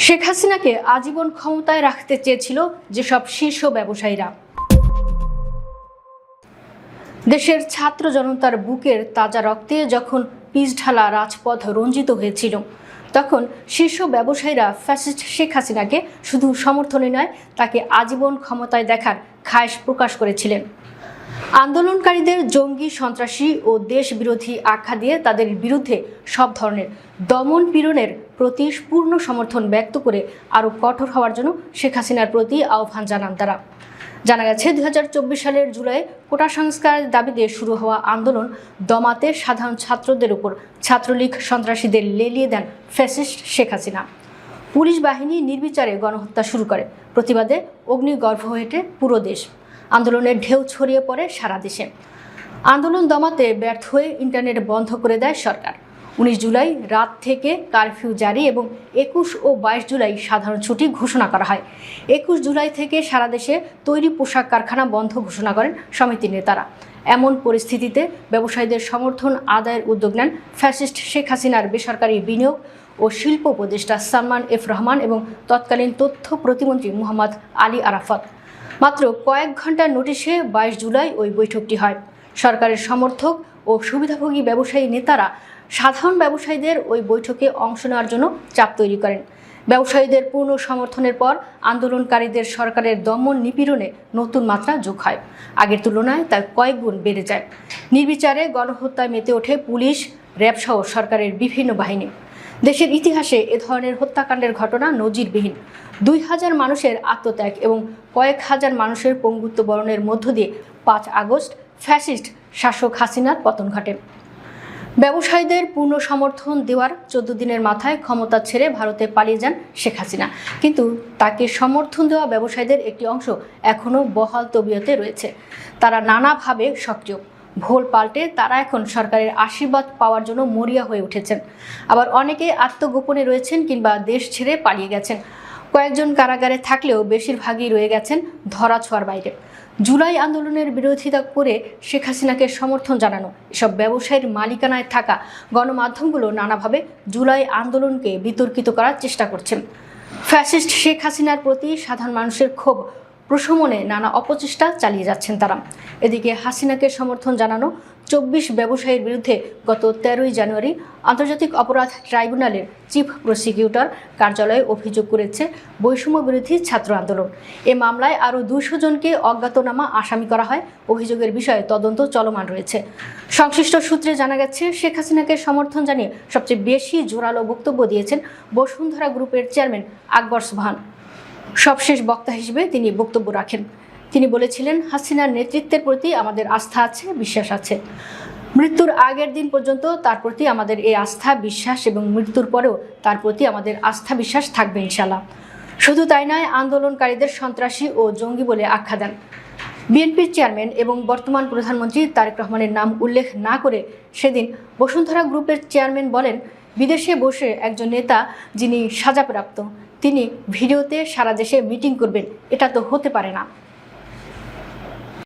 শেখ হাসিনাকে আজীবন ক্ষমতায় রাখতে চেয়েছিল যেসব শীর্ষ ব্যবসায়ীরা। দেশের ছাত্র জনতার বুকের তাজা রক্তে যখন পিচঢালা রাজপথ রঞ্জিত হয়েছিল, তখন শীর্ষ ব্যবসায়ীরা ফ্যাসিস্ট শেখ হাসিনাকে শুধু সমর্থনে নয়, তাকে আজীবন ক্ষমতায় দেখার খায়েশ প্রকাশ করেছিলেন। আন্দোলনকারীদের জঙ্গি, সন্ত্রাসী ও দেশ বিরোধী আখ্যা দিয়ে তাদের বিরুদ্ধে সব ধরনের দমন পীড়নের প্রতি পূর্ণ সমর্থন ব্যক্ত করে আরও কঠোর হওয়ার জন্য শেখ হাসিনার প্রতি আহ্বান জানান তারা। জানা গেছে 2024 সালের জুলাই কোটা সংস্কারের দাবিতে শুরু হওয়া আন্দোলন দমাতে সাধারণ ছাত্রদের উপর ছাত্রলীগ সন্ত্রাসীদের লেলিয়ে দেন ফ্যাসিস্ট শেখ হাসিনা। পুলিশ বাহিনী নির্বিচারে গণহত্যা শুরু করে। প্রতিবাদে অগ্নিগর্ভ হয়ে ওঠে পুরো দেশ। আন্দোলনের ঢেউ ছড়িয়ে পড়ে সারা দেশে। আন্দোলন দমাতে ব্যর্থ হয়ে ইন্টারনেট বন্ধ করে দেয় সরকার। 19 জুলাই রাত থেকে কারফিউ জারি এবং 21 ও 22 জুলাই সাধারণ ছুটি ঘোষণা করা হয়। 21 জুলাই থেকে সারা দেশে তৈরি পোশাক কারখানা বন্ধ ঘোষণা করেন সমিতির নেতারা। এমন পরিস্থিতিতে ব্যবসায়ীদের সমর্থন আদায়ের উদ্যোগ নেন ফ্যাসিস্ট শেখ হাসিনার বেসরকারি বিনিয়োগ ও শিল্প উপদেষ্টা সালমান এফ রহমান এবং তৎকালীন তথ্য প্রতিমন্ত্রী মোহাম্মদ আলী আরাফাত। মাত্র কয়েক ঘন্টার নোটিশে 22 জুলাই ওই বৈঠকটি হয়। সরকারের সমর্থক ও সুবিধাভোগী ব্যবসায়ী নেতারা সাধারণ ব্যবসায়ীদের ওই বৈঠকে অংশ নেওয়ার জন্য চাপ তৈরি করেন। ব্যবসায়ীদের পূর্ণ সমর্থনের পর আন্দোলনকারীদের সরকারের দমন নিপীড়নে নতুন মাত্রা যোগ হয়। আগের তুলনায় তা কয়েক গুণ বেড়ে যায়। নির্বিচারে গণহত্যায় মেতে ওঠে পুলিশ, র্যাব সহ সরকারের বিভিন্ন বাহিনী। দেশের ইতিহাসে এ ধরনের হত্যাকাণ্ডের ঘটনা নজিরবিহীন। 2000 মানুষের আত্মত্যাগ এবং কয়েক হাজার মানুষের পঙ্গুত্ব বরণের মধ্য দিয়ে 5 আগস্ট ফ্যাসিস্ট শাসক হাসিনার পতন ঘটে। ব্যবসায়ীদের পূর্ণ সমর্থন দেওয়ার 14 দিনের মাথায় ক্ষমতা ছেড়ে ভারতে পালিয়ে যান শেখ হাসিনা। কিন্তু তাকে সমর্থন দেওয়া ব্যবসায়ীদের একটি অংশ এখনও বহাল তবিয়তে রয়েছে। তারা নানাভাবে সক্রিয়। ভোল পাল্টে তারা এখন সরকারের আশীর্বাদ পাওয়ার জন্য মরিয়া হয়ে উঠেছেন। আবার অনেকে আত্মগোপনে রয়েছেন কিংবা দেশ ছেড়ে পালিয়ে গেছেন। কয়েকজন কারাগারে থাকলেও বেশিরভাগই রয়ে গেছেন ধরাছোঁয়ার বাইরে। জুলাই আন্দোলনের বিরোধিতা করে শেখ হাসিনাকে সমর্থন জানানো এসব ব্যবসায়ীর মালিকানায় থাকা গণমাধ্যমগুলো নানাভাবে জুলাই আন্দোলনকে বিতর্কিত করার চেষ্টা করছেন। ফ্যাসিস্ট শেখ হাসিনার প্রতি সাধারণ মানুষের ক্ষোভ প্রশমনে নানা অপচেষ্টা চালিয়ে যাচ্ছেন তারা। এদিকে হাসিনাকে সমর্থন জানানো 24 ব্যবসায়ীর বিরুদ্ধে গত 13ই জানুয়ারি আন্তর্জাতিক অপরাধ ট্রাইব্যুনালের চিফ প্রসিকিউটর কার্যালয়ে অভিযোগ করেছে বৈষম্য বিরোধী ছাত্র আন্দোলন। এ মামলায় আরও 200 জনকে অজ্ঞাতনামা আসামি করা হয়। অভিযোগের বিষয়ে তদন্ত চলমান রয়েছে। সংশ্লিষ্ট সূত্রে জানা গেছে, শেখ হাসিনাকে সমর্থন জানিয়ে সবচেয়ে বেশি জোরালো বক্তব্য দিয়েছেন বসুন্ধরা গ্রুপের চেয়ারম্যান আকবর সুবহান। সবশেষ বক্তা হিসেবে তিনি বক্তব্য রাখেন। তিনি বলেছিলেন, হাসিনার নেতৃত্বের প্রতি আমাদের আস্থা আছে, বিশ্বাস আছে। মৃত্যুর আগের দিন পর্যন্ত তার প্রতি আমাদের এই আস্থা, বিশ্বাস এবং মৃত্যুর পরেও তার প্রতি আমাদের আস্থা, বিশ্বাস থাকবে ইনশাআল্লাহ। শুধু তাই নয়, আন্দোলনকারীদের সন্ত্রাসী ও জঙ্গি বলে আখ্যা দেন। বিএনপির চেয়ারম্যান এবং বর্তমান প্রধানমন্ত্রী তারেক রহমানের নাম উল্লেখ না করে সেদিন বসুন্ধরা গ্রুপের চেয়ারম্যান বলেন, বিদেশে বসে একজন নেতা যিনি সাজাপ্রাপ্ত, তিনি ভিডিওতে সারা দেশে মিটিং করবেন, এটা তো হতে পারে না।